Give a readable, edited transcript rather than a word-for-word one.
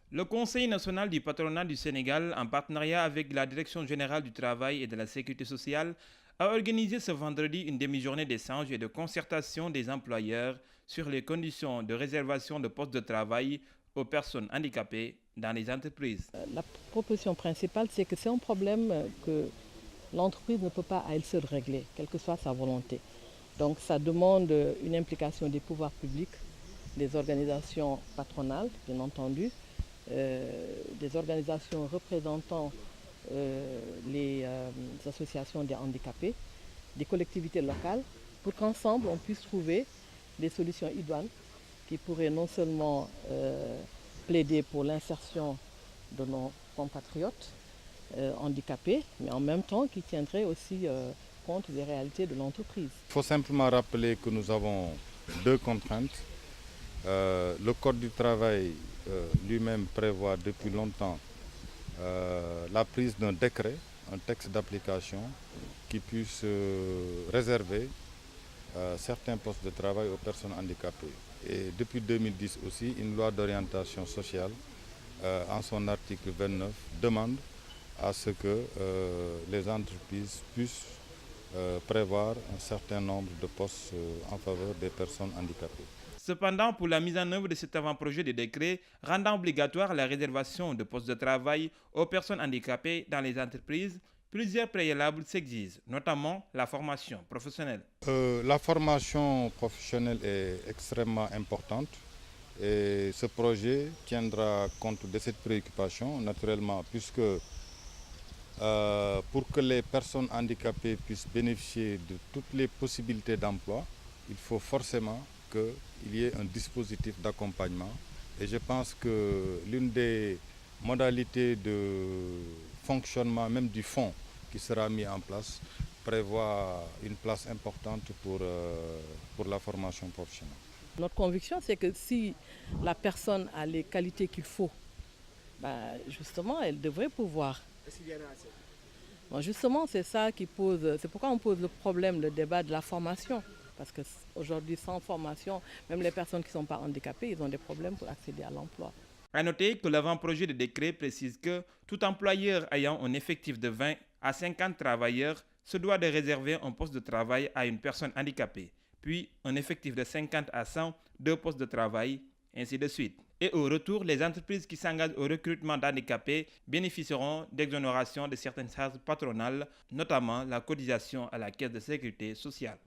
Le Conseil national du patronat du Sénégal, en partenariat avec la Direction générale du travail et de la sécurité sociale, a organisé ce vendredi une demi-journée d'échange et de concertation des employeurs sur les conditions de réservation de postes de travail aux personnes handicapées dans les entreprises. La proposition principale, c'est que c'est un problème que l'entreprise ne peut pas à elle seule régler, quelle que soit sa volonté. Donc ça demande une implication des pouvoirs publics, des organisations patronales, bien entendu, des organisations représentant les associations des handicapés, des collectivités locales, pour qu'ensemble on puisse trouver des solutions idoines qui pourraient non seulement plaider pour l'insertion de nos compatriotes handicapés, mais en même temps qui tiendraient aussi compte des réalités de l'entreprise. Il faut simplement rappeler que nous avons deux contraintes. Le Code du travail lui-même prévoit depuis longtemps la prise d'un décret, un texte d'application qui puisse réserver certains postes de travail aux personnes handicapées. Et depuis 2010 aussi, une loi d'orientation sociale, en son article 29, demande à ce que les entreprises puissent prévoir un certain nombre de postes en faveur des personnes handicapées. Cependant, pour la mise en œuvre de cet avant-projet de décret rendant obligatoire la réservation de postes de travail aux personnes handicapées dans les entreprises, plusieurs préalables s'exigent, notamment la formation professionnelle. La formation professionnelle est extrêmement importante et ce projet tiendra compte de cette préoccupation naturellement puisque pour que les personnes handicapées puissent bénéficier de toutes les possibilités d'emploi, il faut forcément qu'il y ait un dispositif d'accompagnement. Et je pense que l'une des modalités de fonctionnement, même du fonds qui sera mis en place, prévoit une place importante pour la formation professionnelle. Notre conviction, c'est que si la personne a les qualités qu'il faut, justement, elle devrait pouvoir. Bon, justement, c'est ça qui pose, c'est pourquoi on pose le problème, le débat de la formation. Parce qu'aujourd'hui, sans formation, même les personnes qui ne sont pas handicapées, ils ont des problèmes pour accéder à l'emploi. À noter que l'avant-projet de décret précise que tout employeur ayant un effectif de 20 à 50 travailleurs se doit de réserver un poste de travail à une personne handicapée, puis un effectif de 50 à 100, deux postes de travail, ainsi de suite. Et au retour, les entreprises qui s'engagent au recrutement d'handicapés bénéficieront d'exonérations de certaines charges patronales, notamment la cotisation à la Caisse de sécurité sociale.